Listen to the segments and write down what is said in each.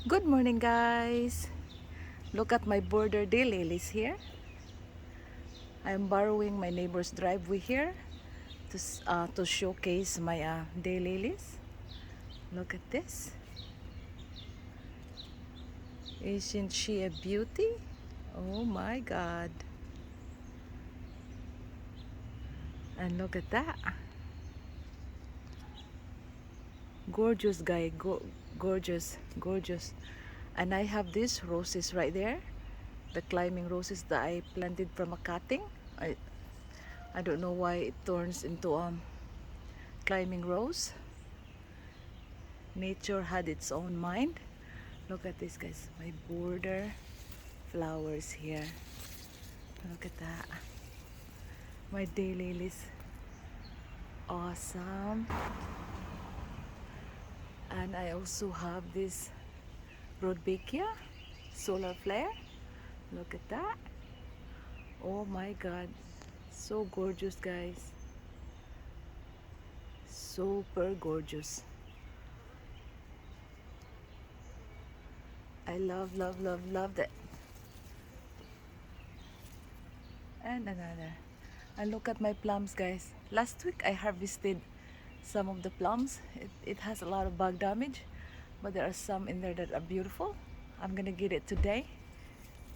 Good morning, guys. Look at my border daylilies here. I'm borrowing my neighbor's driveway here to showcase my daylilies. Look at this. Isn't she a beauty? Oh my God. And look at that. Gorgeous guy. Gorgeous. Gorgeous. And I have these roses right there. The climbing roses that I planted from a cutting. I don't know why it turns into climbing rose. Nature had its own mind. Look at this, guys. My border flowers here. Look at that. My daylilies. Awesome. And I also have this Rudbeckia solar flare. Look at that. Oh my God. So gorgeous, guys. Super gorgeous. I love, love, love, love that. And another. And look at my plums, guys. Last week I harvested some of the plums. It has a lot of bug damage, but there are some in there that are beautiful. I'm gonna get it today.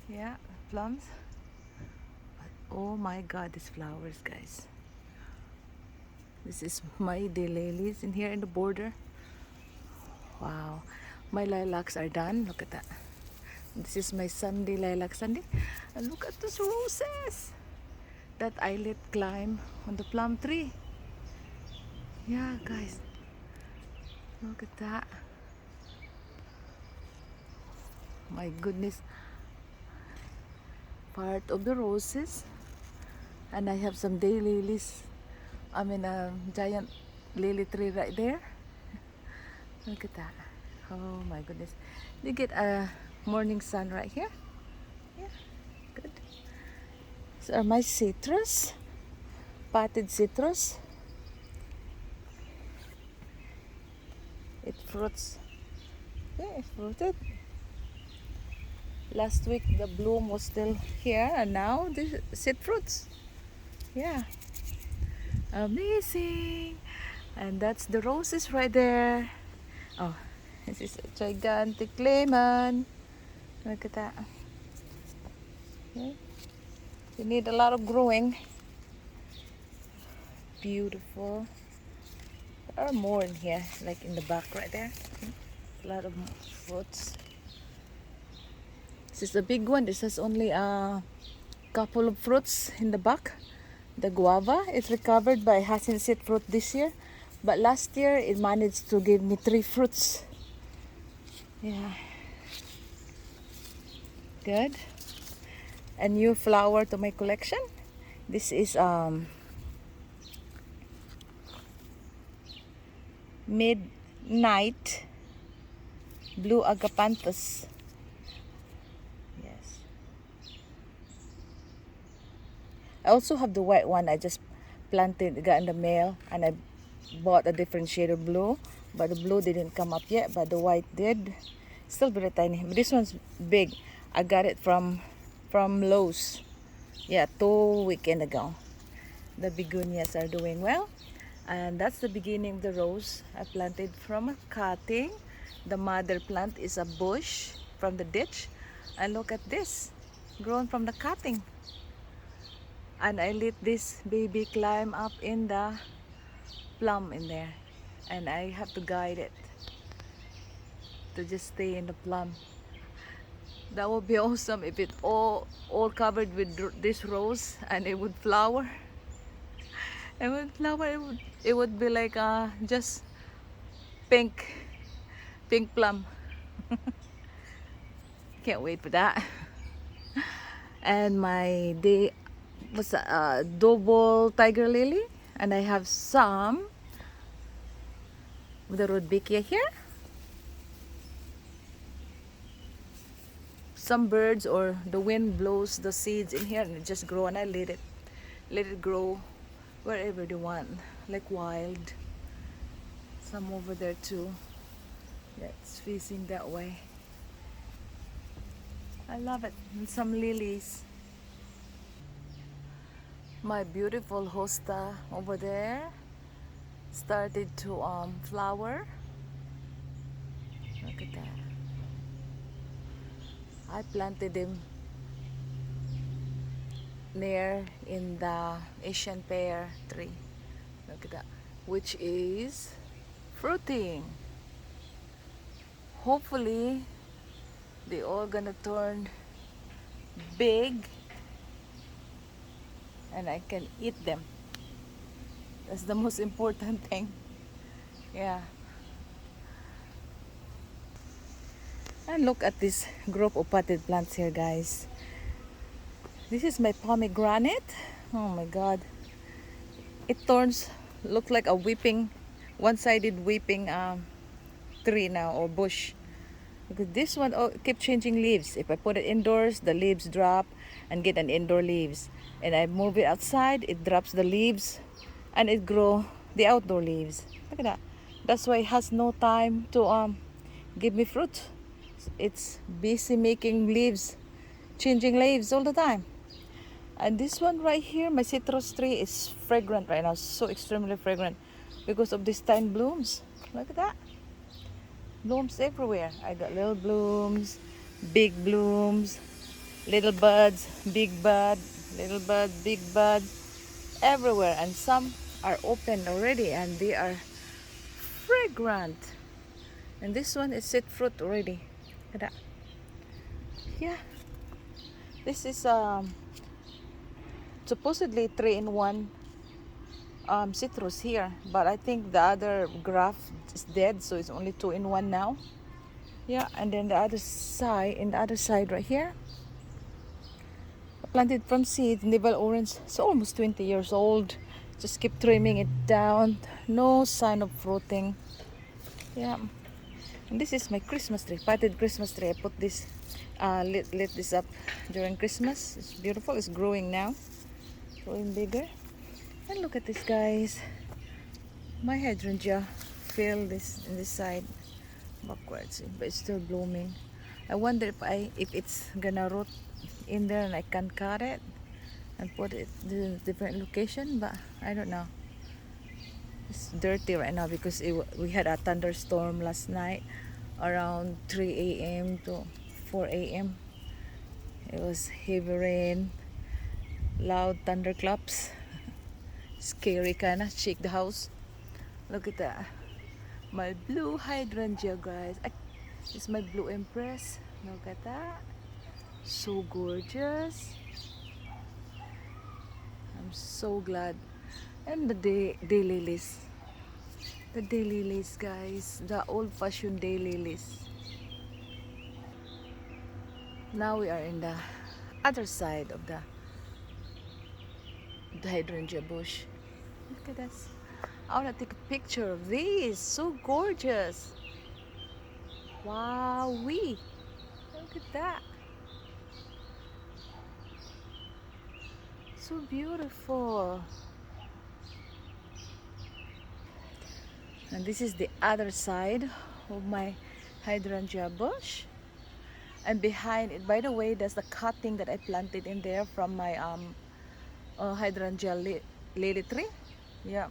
Yeah, plums. But oh my God, these flowers, guys. This is my daylilies in here in the border. Wow, my lilacs are done. Look at that. This is my Sunday lilac Sunday. And look at those roses that I let climb on the plum tree. Yeah, guys. Look at that. My goodness. Part of the roses. And I have some daylilies. I mean a giant lily tree right there. Look at that. Oh my goodness. You get a morning sun right here. Yeah, good. These are my citrus. Potted citrus. It fruits. Yeah, it fruited. Last week the bloom was still here and now this it fruits. Yeah. Amazing. And that's the roses right there. Oh, this is a gigantic lemon. Look at that. Okay. You need a lot of growing. Beautiful. There are more in here, like in the back right there. A lot of fruits. This is the big one. This has only a couple of fruits in the back. The guava is recovered but it hasn't set fruit this year. But last year it managed to give me 3 fruits. Yeah. Good. A new flower to my collection. This is midnight blue agapanthus. Yes. I also have the white one. I just planted, got in the mail, and I bought a different shade of blue. But the blue didn't come up yet, but the white did. Still very tiny. But this one's big. I got it from Lowe's. Yeah, 2 weekends ago. The begonias are doing well. And that's the beginning of the rose I planted from a cutting. The mother plant is a bush from the ditch. And look at this, grown from the cutting. And I let this baby climb up in the plum in there. And I have to guide it to just stay in the plum. That would be awesome if it all covered with this rose and it would flower. It would flower. It would be like just pink plum. Can't wait for that. And my day was a double tiger lily, and I have some of the Rudbeckia here. Some birds or the wind blows the seeds in here and it just grow, and I let it grow wherever they want, like wild. Some over there too. Yeah, it's facing that way. I love it. And some lilies. My beautiful hosta over there started to flower. Look at that. I planted them near in the Asian pear tree. Look at that. Which is fruiting. Hopefully they all gonna turn big and I can eat them. That's the most important thing. Yeah. And look at this group of potted plants here, guys. This is my pomegranate. Oh my god. It turns, look like a weeping, one-sided weeping tree now, or bush. Because this one keep changing leaves. If I put it indoors, the leaves drop and get an indoor leaves. And I move it outside, it drops the leaves and it grow the outdoor leaves. Look at that. That's why it has no time to give me fruit. It's busy making leaves, changing leaves all the time. And this one right here, my citrus tree, is fragrant right now, so extremely fragrant because of these tiny blooms. Look at that. Blooms everywhere. I got little blooms, big blooms, little buds, big bud, little bud, big bud, everywhere. And some are open already and they are fragrant. And this one is set fruit already. Look at that. Yeah. This is supposedly 3-in-1 citrus here, but I think the other graft is dead, so it's only 2-in-1 now. Yeah, and then the other side, in the other side right here, I planted from seed, Navel orange. It's almost 20 years old. Just keep trimming it down. No sign of fruiting. Yeah, and this is my Christmas tree, potted Christmas tree. I put this, lit this up during Christmas. It's beautiful. It's growing now, growing bigger. And look at this, guys. My hydrangea fell this in this side backwards, but it's still blooming. I wonder if it's gonna rot in there and I can cut it and put it in a different location, but I don't know. It's dirty right now because we had a thunderstorm last night around 3 a.m. to 4 a.m. It was heavy rain, loud thunderclaps. Scary kinda, shake the house. Look at that. My blue hydrangea, guys. This is my blue empress. Look at that. So gorgeous. I'm so glad. And the daylilies. The daylilies, guys. The old-fashioned daylilies. Now we are in the other side of the hydrangea bush. Look at this. I want to take a picture of these. So gorgeous. Wowee. Look at that. So beautiful. And this is the other side of my hydrangea bush. And behind it, by the way, there's the cutting that I planted in there from my hydrangea lily tree. Yeah.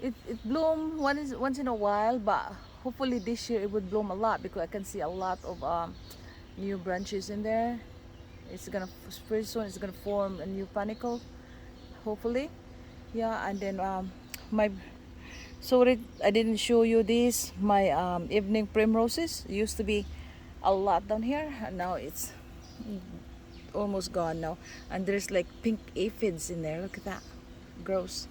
It blooms once in a while, but hopefully this year it would bloom a lot because I can see a lot of new branches in there. It's gonna pretty soon it's gonna form a new panicle, hopefully. Yeah, and then my sorry I didn't show you this. My evening primroses used to be a lot down here, and now it's almost gone now. And there's like pink aphids in there. Look at that. Gross.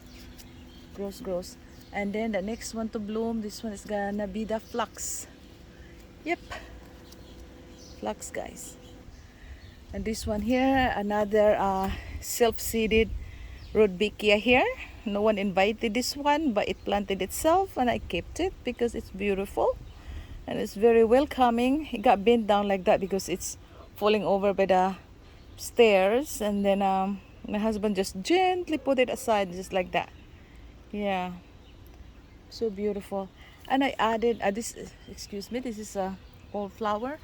Gross, gross. And then the next one to bloom, this one is gonna be the phlox. Yep. Phlox, guys. And this one here, another self-seeded Rudbeckia here. No one invited this one, but it planted itself and I kept it because it's beautiful and it's very welcoming. It got bent down like that because it's falling over by the stairs, and then my husband just gently put it aside just like that. Yeah, so beautiful. And I added this, excuse me, this is a wallflower.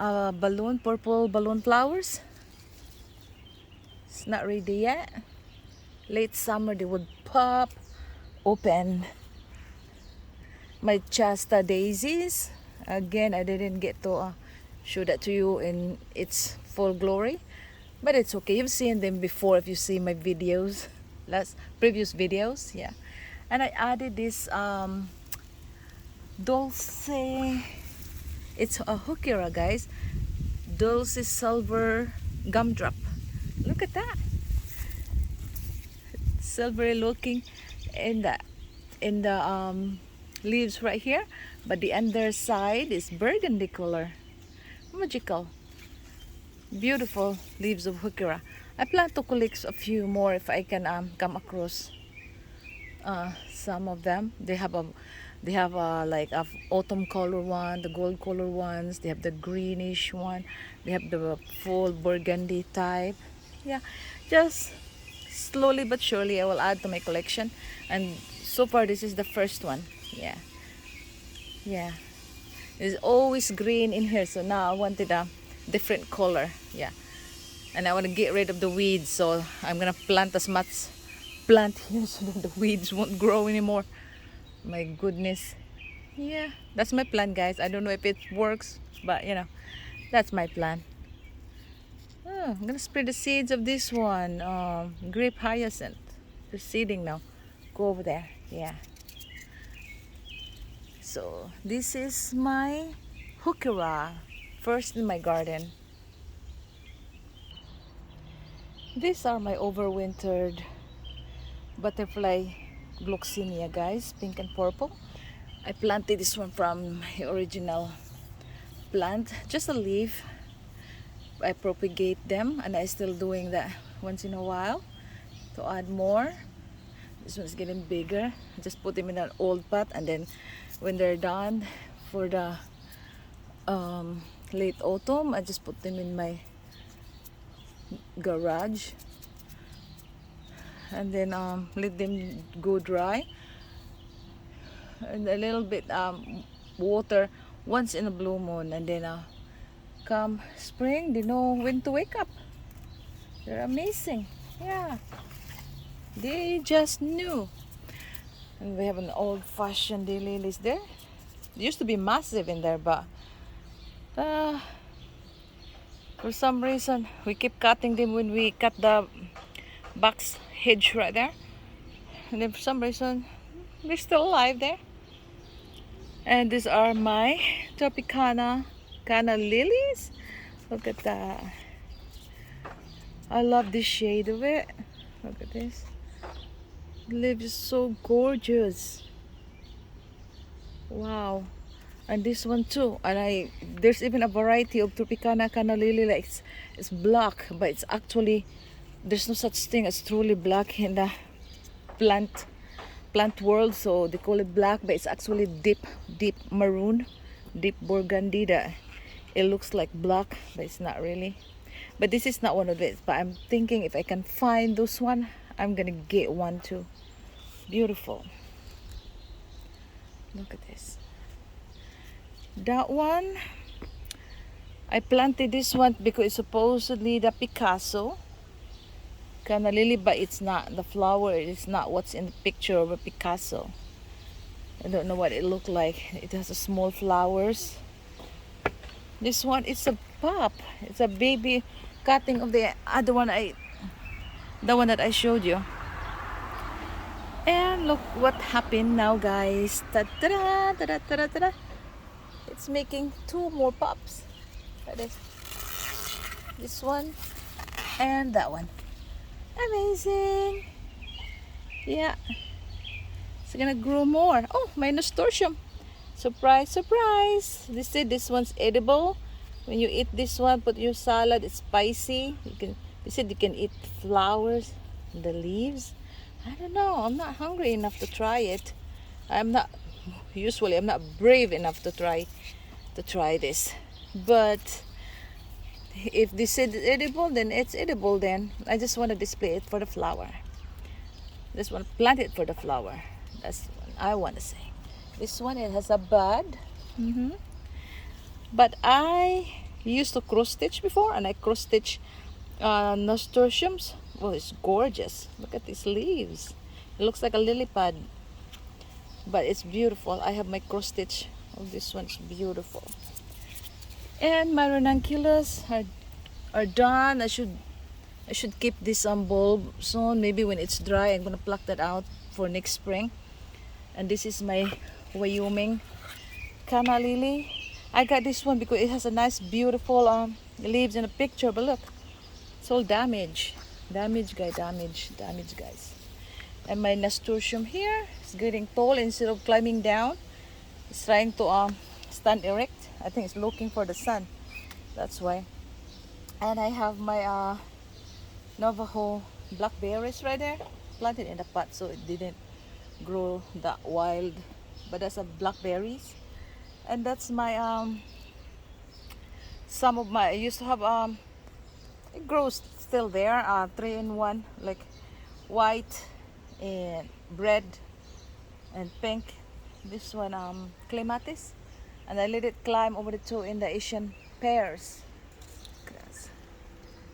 balloon, purple balloon flowers. It's not ready yet. Late summer they would pop open. My Chasta daisies, again I didn't get to show that to you in its full glory, but it's okay. You've seen them before if you see my videos, previous videos, yeah. And I added this Dulce, it's a Heuchera, guys. Dulce silver gumdrop. Look at that, silvery looking in the leaves right here, but the underside is burgundy color. Magical, beautiful leaves of Heuchera. I plan to collect a few more if I can come across some of them. They have like a autumn color one, the gold color ones. They have the greenish one. They have the full burgundy type. Yeah, just slowly but surely I will add to my collection. And so far this is the first one. Yeah, it's always green in here, so now I wanted a different color. Yeah, and I want to get rid of the weeds, so I'm gonna plant as much plant here so that the weeds won't grow anymore. My goodness. Yeah, that's my plan, guys. I don't know if it works, but you know, that's my plan. Oh, I'm gonna spread the seeds of this one, grape hyacinth. They're seeding now. Go over there. Yeah. So this is my Heuchera, first in my garden. These are my overwintered butterfly gloxinia, guys, pink and purple. I planted this one from my original plant, just a leaf. I propagate them, and I still doing that once in a while to add more. This one's getting bigger. I just put them in an old pot, and then when they're done for the late autumn, I just put them in my garage, and then let them go dry, and a little bit water once in a blue moon, and then come spring they know when to wake up. They're amazing. Yeah, they just knew. And we have an old-fashioned daylilies there. It used to be massive in there, but for some reason we keep cutting them when we cut the box hedge right there, and then for some reason they're still alive there. And these are my Tropicana lilies. Look at that. I love this shade of it. Look at this. The leaves is so gorgeous. Wow. And this one too. And there's even a variety of Tropicana lily, like it's black, but it's actually, there's no such thing as truly black in the plant world, so they call it black, but it's actually deep maroon, deep burgundy. That it looks like black, but it's not really. But this is not one of it, but I'm thinking if I can find those one, I'm gonna get one too. Beautiful. Look at this. That one, I planted this one because it's supposedly the Picasso Canna lily, but it's not. The flower is not what's in the picture of a Picasso. I don't know what it looked like. It has a small flowers. This one is a pup. It's a baby cutting of the other one, the one that I showed you. And look what happened now, guys. Ta-da, ta-da, ta-da, ta-da. It's making two more pups. That is this one and that one. Amazing. Yeah, it's gonna grow more. Oh, my nasturtium. Surprise, surprise. They said this one's edible. When you eat this one, put your salad, it's spicy. They said you can eat flowers, the leaves. I don't know, I'm not hungry enough to try it. I'm not brave enough to try this. But if they said it's edible, then it's edible then. I just want to display it for the flower. Just want to plant it for the flower. That's what I want to say. This one, it has a bud. But I He used to cross stitch before, and I cross stitch nasturtiums. Well, it's gorgeous. Look at these leaves. It looks like a lily pad, but it's beautiful. I have my cross stitch. Oh, this one's beautiful. And my ranunculus are done. I should keep this bulb soon. Maybe when it's dry, I'm gonna pluck that out for next spring. And this is my Wyoming canna lily. I got this one because it has a nice, beautiful leaves in a picture. But look, it's all damaged. Damage, guys. And my nasturtium here is getting tall. Instead of climbing down, it's trying to stand erect. I think it's looking for the sun. That's why. And I have my Navajo blackberries right there, planted in the pot, so it didn't grow that wild. But that's a blackberries. And that's my some of my, I used to have it grows still there, 3-in-1, like white and red and pink. This one clematis, and I let it climb over the two in the Asian pears.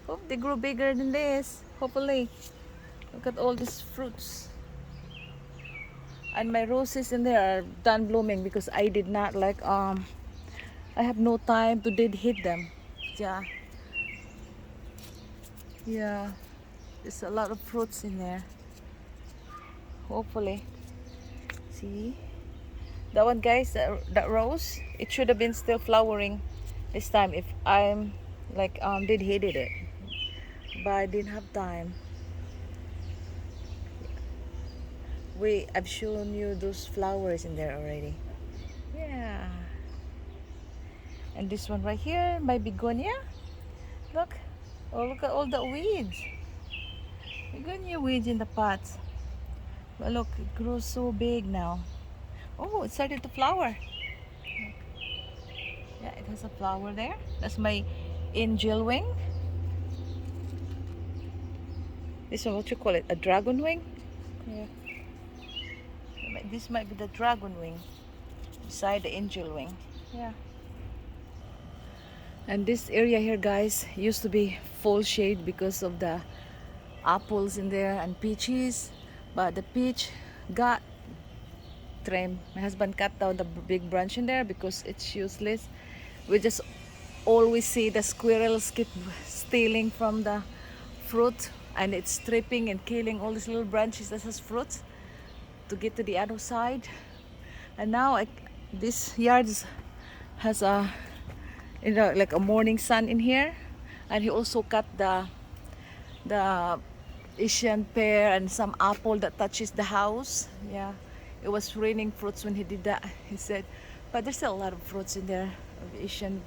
Hope they grow bigger than this, hopefully. Look at all these fruits. And my roses in there are done blooming because I did not I have no time to did hit them. Yeah. Yeah. There's a lot of fruits in there. Hopefully. See? That one, guys, that rose, it should have been still flowering this time if I'm did hated it. But I didn't have time. I've shown you those flowers in there already. Yeah. And this one right here, my begonia. Look. Oh, look at all the weeds. Begonia weeds in the pots. But look, it grows so big now. Oh, it started to flower. Look. Yeah, it has a flower there. That's my angel wing. This one, what you call it? A dragon wing? Yeah. This might be the dragon wing beside the angel wing. Yeah. And this area here, guys, used to be full shade because of the apples in there and peaches. But the peach got trimmed. My husband cut down the big branch in there because it's useless. We just always see the squirrels keep stealing from the fruit, and it's stripping and killing all these little branches that has fruits to get to the other side. And now this yard has a like a morning sun in here. And he also cut the Asian pear and some apple that touches the house. Yeah, it was raining fruits when he did that, he said. But there's still a lot of fruits in there of Asian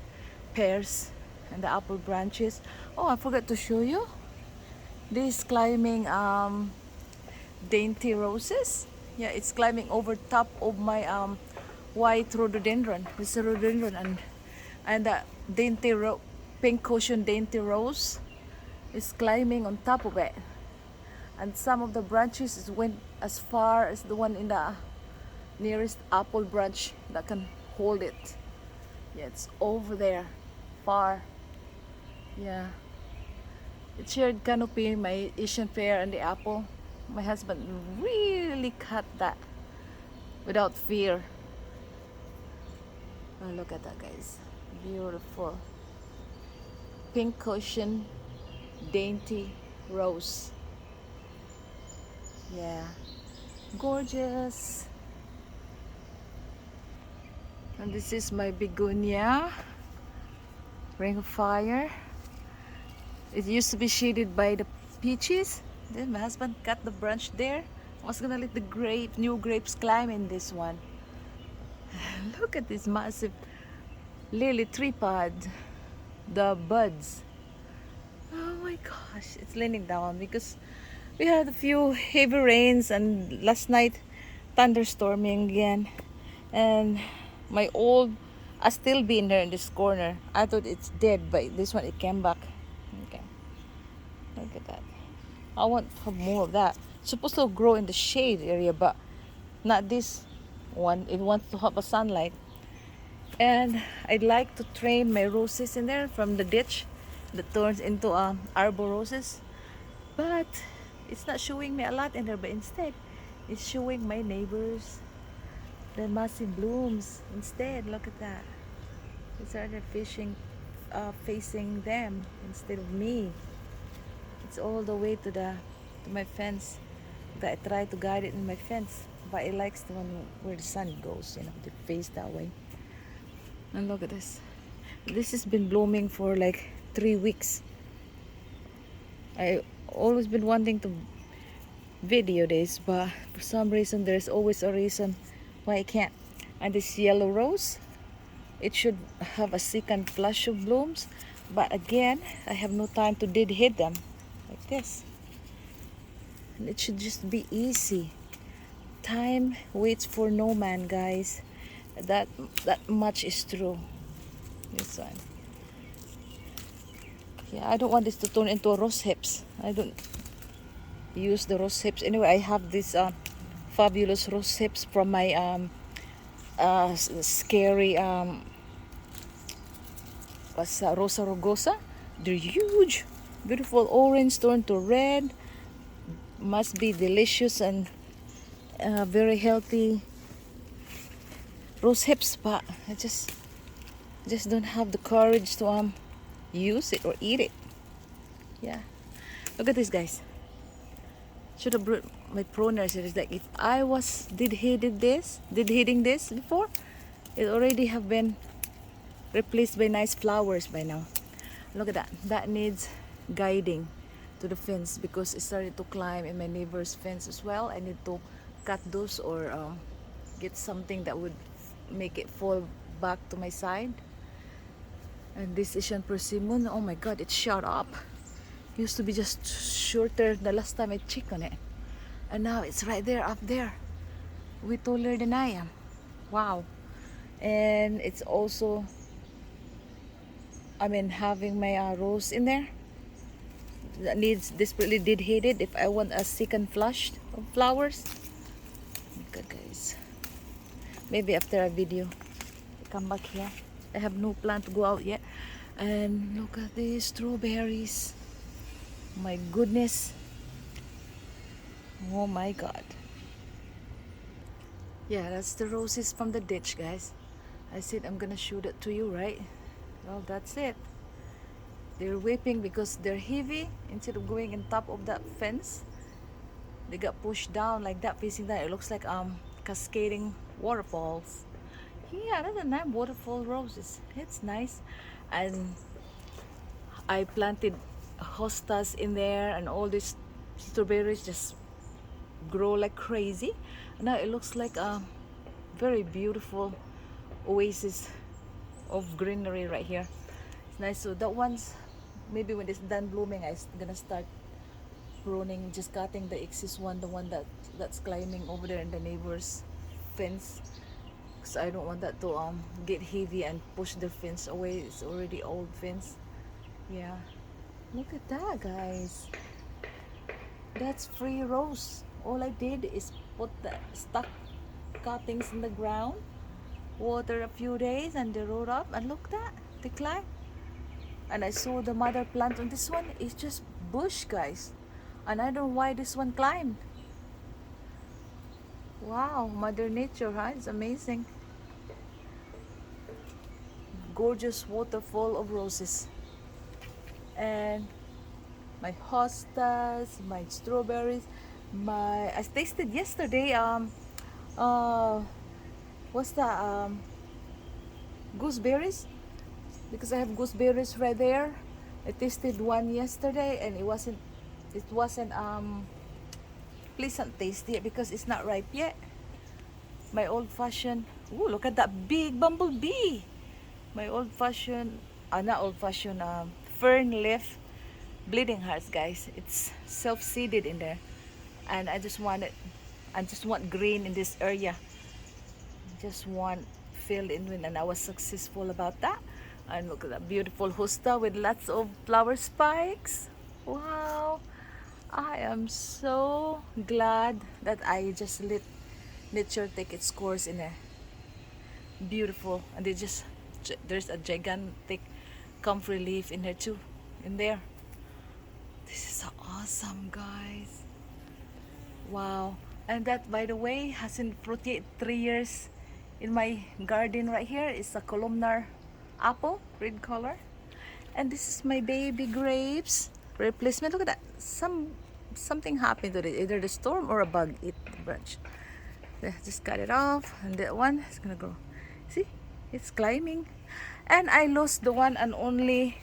pears and the apple branches. Oh, I forgot to show you this climbing dainty roses. Yeah, it's climbing over top of my white rhododendron. This is rhododendron, and the pink cushion dainty rose is climbing on top of it. And some of the branches went as far as the one in the nearest apple branch that can hold it. Yeah, it's over there, far. Yeah. It's shared canopy, my Asian pear and the apple. My husband really cut that without fear. Oh, look at that, guys. Beautiful. Pink cushion, dainty rose. Yeah. Gorgeous. And this is my begonia. Ring of fire. It used to be shaded by the peaches. Then my husband cut the branch there. I was gonna let the new grapes climb in this one. Look at this massive lily tripod. The buds. Oh my gosh, it's leaning down because we had a few heavy rains and last night thunderstorming again. And my old still be in there in this corner. I thought it's dead, but this one it came back. Okay. Look at that. I want to have more of that. It's supposed to grow in the shade area, but not this one. It wants to have a sunlight. And I'd like to train my roses in there from the ditch that turns into arbor roses. But it's not showing me a lot in there, but instead it's showing my neighbors the massive blooms. Instead, look at that. It started facing them instead of me. It's all the way to my fence. That I try to guide it in my fence, but it likes the one where the sun goes, the face that way. And look at this. This has been blooming for like 3 weeks. I always been wanting to video this, but for some reason there's always a reason why I can't. And this yellow rose, it should have a second flush of blooms, but again I have no time to hit them like this. And it should just be easy. Time waits for no man, guys. That much is true. This one. Yeah, I don't want this to turn into rose hips. I don't use the rose hips anyway. I have this fabulous rose hips from my scary Rosa rugosa. They're huge, beautiful orange turned to red. Must be delicious and very healthy rose hips, but I just don't have the courage to use it or eat it. Yeah, look at this, guys. Should have brought my proners. It is like if I was hitting this before, it already have been replaced by nice flowers by now. Look at that. That needs guiding to the fence because it started to climb in my neighbor's fence as well. I need to cut those or get something that would make it fall back to my side. And this Asian persimmon, oh my god, it shot up. Used to be just shorter the last time I checked on it, and now it's right there up there, way taller than I am. Wow. And it's also, having my rose in there that needs desperately heated if I want a second flush of flowers. Okay, guys, maybe after a video come back here. I have no plan to go out yet. And look at these strawberries. My goodness. Oh my god. Yeah, that's the roses from the ditch, guys. I said I'm gonna show that to you, right? Well, that's it. They're weeping because they're heavy. Instead of going on top of that fence, they got pushed down like that, facing down. It looks like cascading waterfalls. Yeah, that's a nice waterfall roses. It's nice. And I planted hostas in there, and all these strawberries just grow like crazy. Now it looks like a very beautiful oasis of greenery right here. It's nice. So that one's, maybe when it's done blooming, I'm gonna start pruning, just cutting the excess one, the one that's climbing over there in the neighbor's fence, because I don't want that to get heavy and push the fence away. It's already old fence. Yeah, look at that, guys. That's free rose. All I did is put the stuck cuttings in the ground, water a few days, and they rolled up, and look that, they climb. And I saw the mother plant on this one. It's just bush, guys, and I don't know why this one climbed. Wow, Mother Nature, huh? It's amazing. Gorgeous waterfall of roses. And my hostas, my strawberries, I tasted yesterday what's that, gooseberries, because I have gooseberries right there. I tasted one yesterday and it wasn't pleasant taste yet because it's not ripe yet. My old-fashioned, ooh, look at that big bumblebee. My old-fashioned, not old-fashioned, fern leaf bleeding hearts, guys. It's self-seeded in there, and I just want green in this area. Just want filled in, and I was successful about that. And look at that beautiful hosta with lots of flower spikes. Wow, I am so glad that I just let nature take its course in there. beautiful, and there's a gigantic comfrey leaf in there too, in there. This is so awesome, guys. Wow. And that, by the way, hasn't fruit yet. 3 years in my garden right here is a columnar apple, red color. And this is my baby grapes replacement. Look at that. Something happened to it. Either the storm or a bug ate the branch. There, just cut it off, and that one is gonna grow. See, it's climbing. And I lost the one and only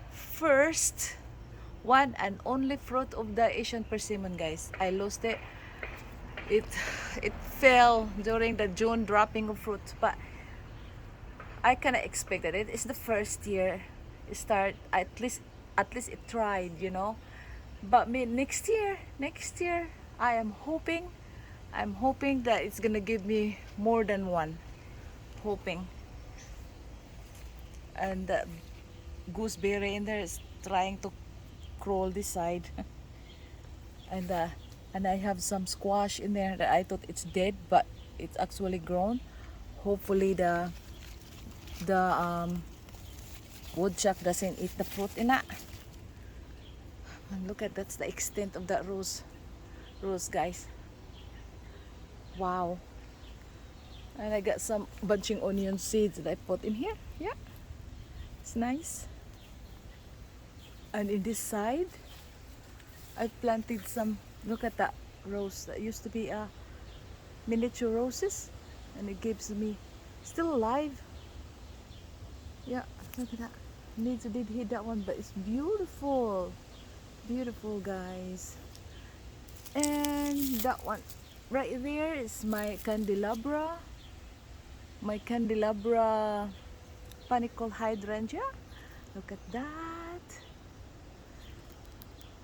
first one and only fruit of the Asian persimmon, guys. I lost it. It it fell during the June dropping of fruit, but I kind of expected it. It's the first year. It start at least it tried, you know. But me next year, I'm hoping that it's gonna give me more than one. Hoping. And the gooseberry in there is trying to crawl this side. and uh, and I have some squash in there that I thought it's dead, but it's actually grown. Hopefully the woodchuck doesn't eat the fruit in that. And look at that's the extent of that rose, guys. Wow. And I got some bunching onion seeds that I put in here. Yeah, it's nice. And in this side, I planted some. Look at that rose that used to be a miniature roses, and it gives me still alive. Yeah, look at that. Did hit that one, but it's beautiful, beautiful, guys. And that one right there is my candelabra, panicule hydrangea. Look at that.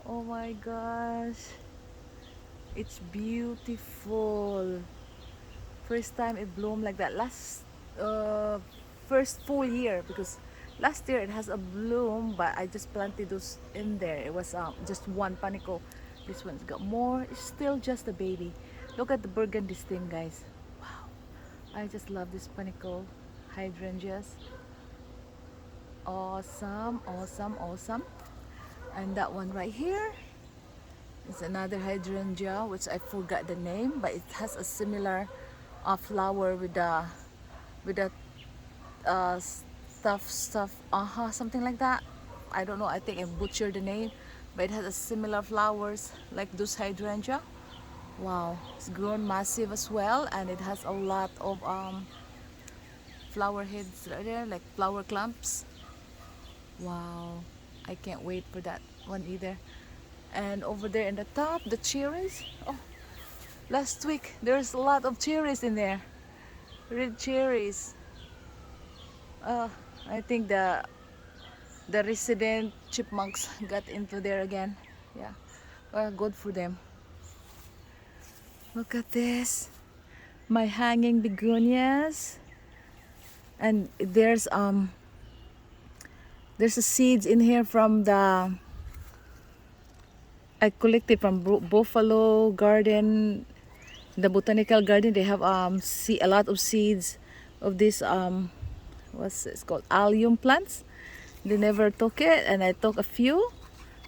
Oh my gosh, it's beautiful. First time it bloomed like that. First full year, because last year it has a bloom, but I just planted those in there. It was just one panicle. This one's got more. It's still just a baby. Look at the burgundy stem, guys. Wow, I just love this panicle hydrangeas. Awesome, awesome, awesome. And that one right here is another hydrangea, which I forgot the name, but it has a similar flower with the something like that. I don't know. I think I butchered the name, but it has a similar flowers like those hydrangea. Wow, it's grown massive as well, and it has a lot of flower heads right there, like flower clumps. Wow, I can't wait for that one either. And over there in the top, the cherries. Oh, last week there's a lot of cherries in there, red cherries. I think the resident chipmunks got into there again. Yeah, well, good for them. Look at this, my hanging begonias, and there's a seeds in here from I collected from Buffalo Garden, the botanical garden. They have a lot of seeds of this what's it's called, allium plants. They never took it, and I took a few.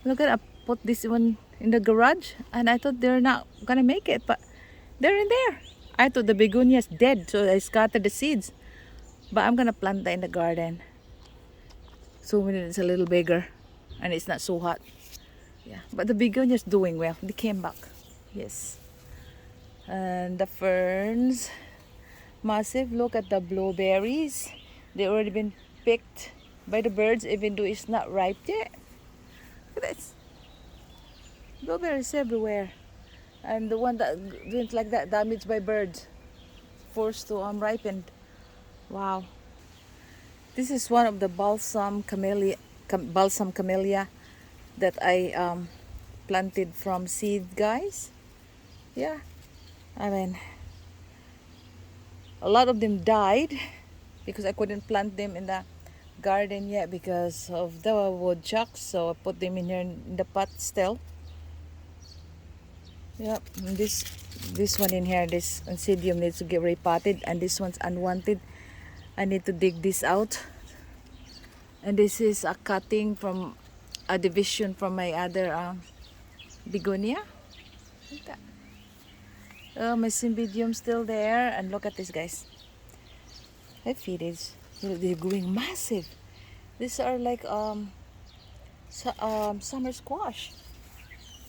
Look at, I put this one in the garage, and I thought they're not gonna make it, but they're in there. I thought the begonia's dead, so I scattered the seeds. But I'm gonna plant that in the garden, so when it's a little bigger and it's not so hot. Yeah, but the begonia's doing well. They came back. Yes. And the ferns, massive. Look at the blueberries. They already been picked by the birds, even though it's not ripe yet. Look at this. Blueberries everywhere. And the one that went like that, damaged by birds, forced to ripen. Wow. This is one of the balsam camellia that I planted from seed, guys. Yeah, I mean, a lot of them died because I couldn't plant them in the garden yet because of the woodchucks, so I put them in here in the pot still. Yep, and this one in here, this oncidium needs to get repotted, and this one's unwanted. I need to dig this out. And this is a cutting from a division from my other begonia. Look at that. Oh, my cymbidium still there. And look at this, guys. I feed it. They're growing massive. These are like summer squash.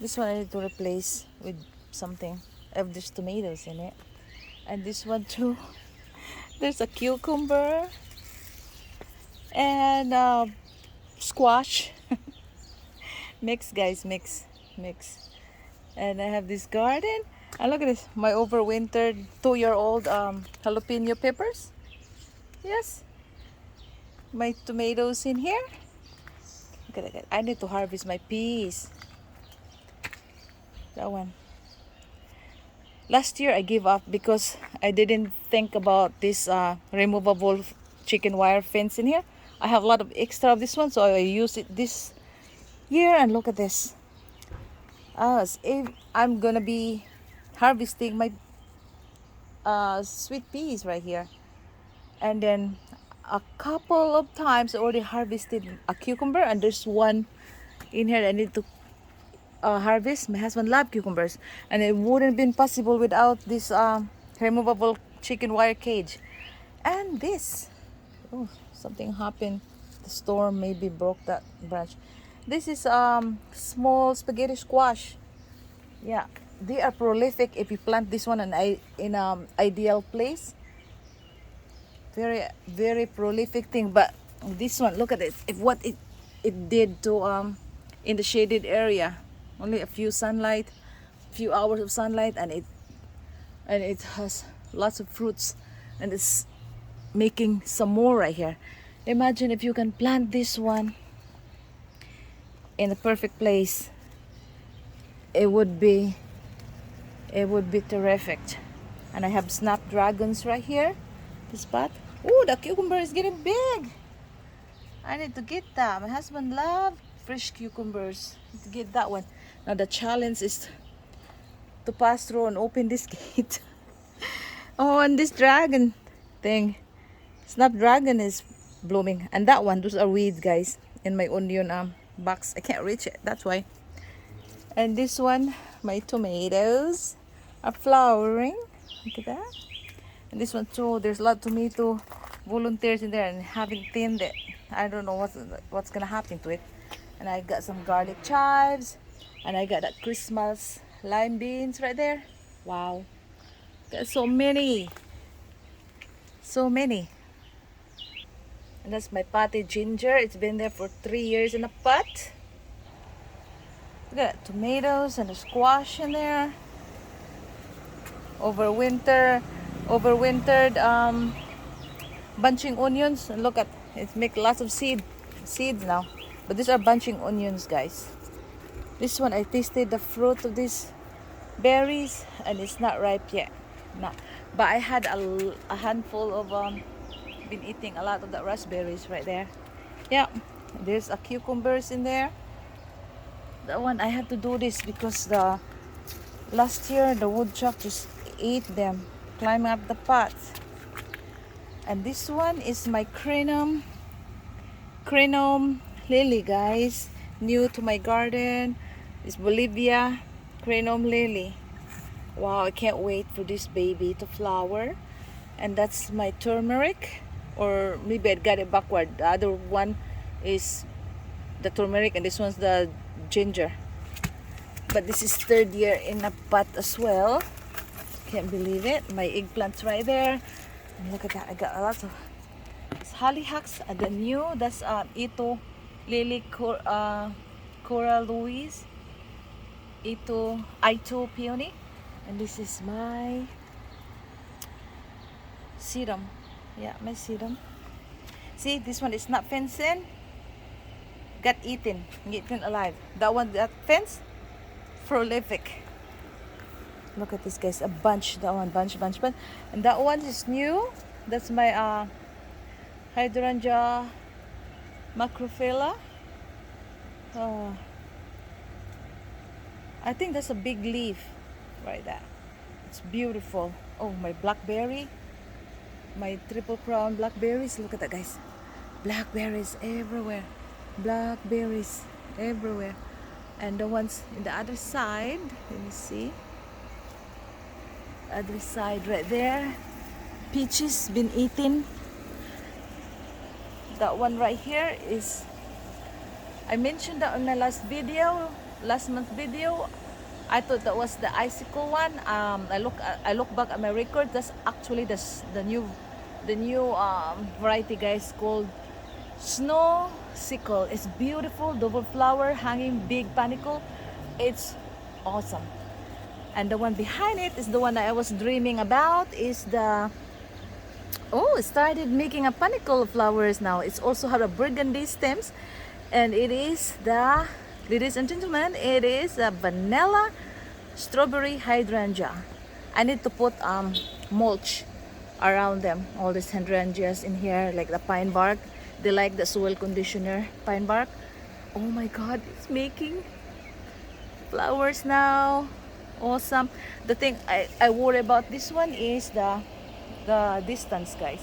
This one I need to replace with something. There's tomatoes in it. And this one too. There's a cucumber and squash. Mix, guys, mix. And I have this garden. And look at this, my overwintered 2-year-old jalapeno peppers. Yes. My tomatoes in here. Look at that. I need to harvest my peas. That one. Last year I gave up because I didn't think about this removable chicken wire fence in here. I have a lot of extra of this one, so I use it this year. And look at this. I'm gonna be harvesting my sweet peas right here. And then a couple of times I already harvested a cucumber, and there's one in here that I need to harvest. My husband loves cucumbers, and it wouldn't have been possible without this removable chicken wire cage. And this, oh, something happened. The storm maybe broke that branch. This is small spaghetti squash. Yeah, they are prolific if you plant this one in ideal place. Very, very prolific thing. But this one, look at it. If what it did to in the shaded area, only a few hours of sunlight, and it has lots of fruits, and it's making some more right here. Imagine if you can plant this one in the perfect place. It would be terrific. And I have snapdragons right here. This spot. Oh, the cucumber is getting big. I need to get that. My husband loves fresh cucumbers. Need to get that one. Now the challenge is to pass through and open this gate. Oh, and this dragon thing. Snapdragon is blooming. And that one, those are weeds, guys, in my onion box. I can't reach it, that's why. And this one, my tomatoes are flowering. Look at that. And this one too, there's a lot of tomato volunteers in there, and haven't thinned it. I don't know what's gonna happen to it. And I got some garlic chives, and I got that Christmas lime beans right there. Wow, got so many. And that's my potted ginger. It's been there for 3 years in a pot. Look at that, tomatoes and the squash in there. Overwintered bunching onions. And look at it, make lots of seeds now. But these are bunching onions, guys. This one, I tasted the fruit of these berries, and it's not ripe yet. No, but I had a handful of been eating a lot of the raspberries right there. Yeah, there's a cucumbers in there. That one I had to do this because last year the woodchuck just ate them, climbing up the pots. And this one is my crinum lily, guys, new to my garden. It's Bolivia crinum lily. Wow, I can't wait for this baby to flower. And that's my turmeric, or maybe I got it backward. The other one is the turmeric, and this one's the ginger. But this is 3rd year in a pot as well. Can't believe it. My eggplant's right there. And look at that, I got a lot of hollyhocks. And the new, that's Ito Lily Cora Louise, Ito peony. And this is my sedum. Yeah, my sedum. See, this one is not fenced in. Got eaten alive. That one, that fence, prolific. Look at this, guys, a bunch. That one, bunch. And that one is new. That's my hydrangea macrophylla. I think that's a big leaf right there. It's beautiful. Oh, my blackberry. my triple crown blackberries. Look at that, guys. Blackberries everywhere. Blackberries everywhere. And the ones in the other side, let me see. Other side right there. Peaches been eaten. That one right here is, I mentioned that in my last month video. I thought that was the icicle one. I look back at my record. That's actually the new variety, guys, called snow sickle. It's beautiful, double flower, hanging big panicle. It's awesome. And the one behind it is the one that I was dreaming about. Is the it started making a panicle of flowers now. It's also have a burgundy stems, and it is the, ladies and gentlemen, it is a vanilla strawberry hydrangea. I need to put mulch around them, all these hydrangeas in here, like the pine bark. They like the soil conditioner pine bark. Oh my god, it's making flowers now. Awesome. The thing I worry about this one is the distance, guys.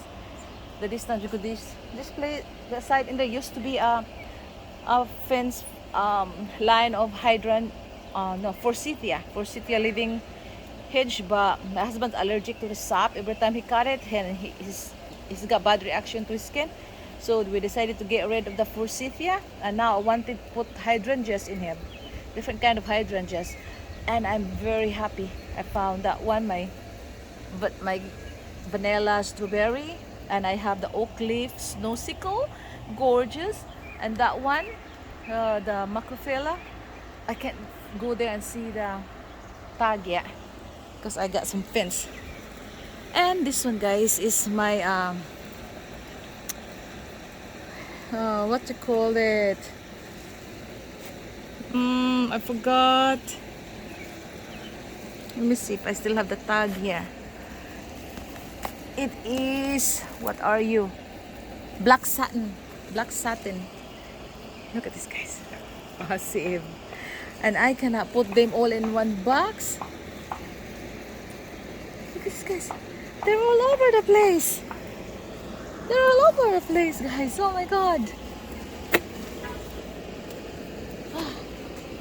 The distance, because this place, the side in there used to be a fence line of forsythia living hedge, but my husband's allergic to the sap. Every time he cut it, and he's got bad reaction to his skin. So we decided to get rid of the forsythia, and now I wanted to put hydrangeas in here, different kind of hydrangeas, and I'm very happy I found that one, my vanilla strawberry, and I have the oak leaf snow sickle, gorgeous, and that one, the macrophylla. I can't go there and see the tag yet because I got some fence. And this one, guys, is my what to call it? I forgot. Let me see if I still have the tag here. It is, what are you? Black satin. Black satin. Look at this, guys. Awesome. And I cannot put them all in one box. Look at this, guys. They're all over the place. They're all over the place, guys. Oh my god.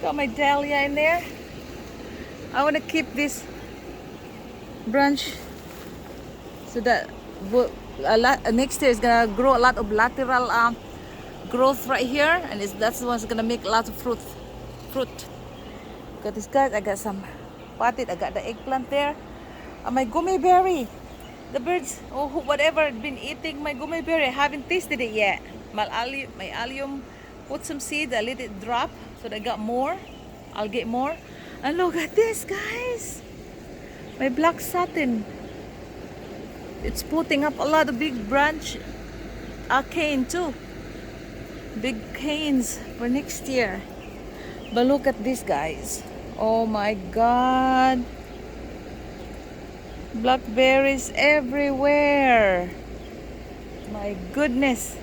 Got my dahlia in there. I want to keep this branch so that next year is gonna grow a lot of lateral growth right here, and that's the one's gonna make a lot of fruit. Got this, guys. I got some potted. I got the eggplant there. My gummy berry. The birds, whatever, been eating my gummy berry. I haven't tasted it yet. My allium put some seed. I let it drop so that I got more. I'll get more. And look at this, guys. My black satin. It's putting up a lot of big branch, cane too. Big canes for next year. But look at this, guys. Oh my god. Blackberries everywhere. My goodness.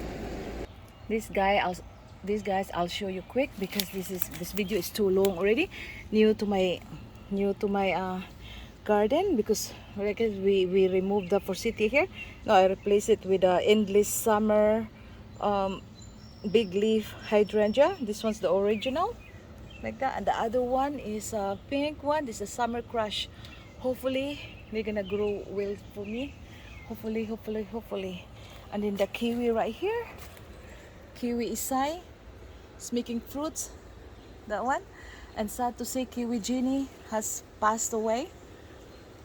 This guys I'll show you quick because this video is too long already. New to my garden, because we removed the forsythia here. Now I replace it with a endless summer big leaf hydrangea. This one's the original, like that, and the other one is a pink one. This is a summer crush. Hopefully they're gonna grow well for me. Hopefully. And then the kiwi right here, kiwi isai, is making fruits, that one. And sad to say, Kiwi Jenny has passed away.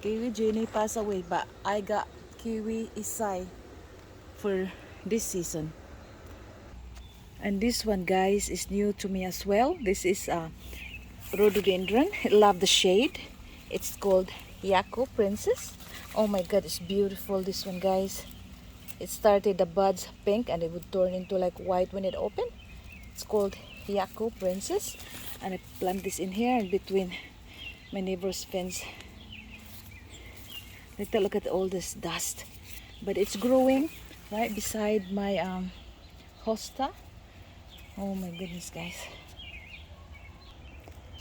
Kiwi Jenny passed away, but I got kiwi isai for this season. And this one, guys, is new to me as well. This is rhododendron. I love the shade. It's called Yako Princess. Oh my god, it's beautiful, this one, guys. It started the buds pink and it would turn into like white when it opened. It's called Yako Princess, and I plant this in here in between my neighbor's fence. Look at all this dust, but it's growing right beside my hosta. Oh my goodness, guys.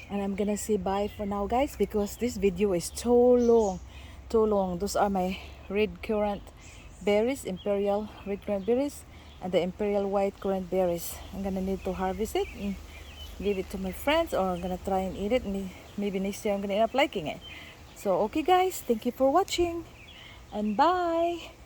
And I'm gonna say bye for now, guys, because this video is too long. Those are my red currant berries, imperial red currant berries, and the imperial white currant berries. I'm gonna need to harvest it and give it to my friends, or I'm gonna try and eat it. Maybe next year I'm gonna end up liking it. So okay guys, thank you for watching and bye.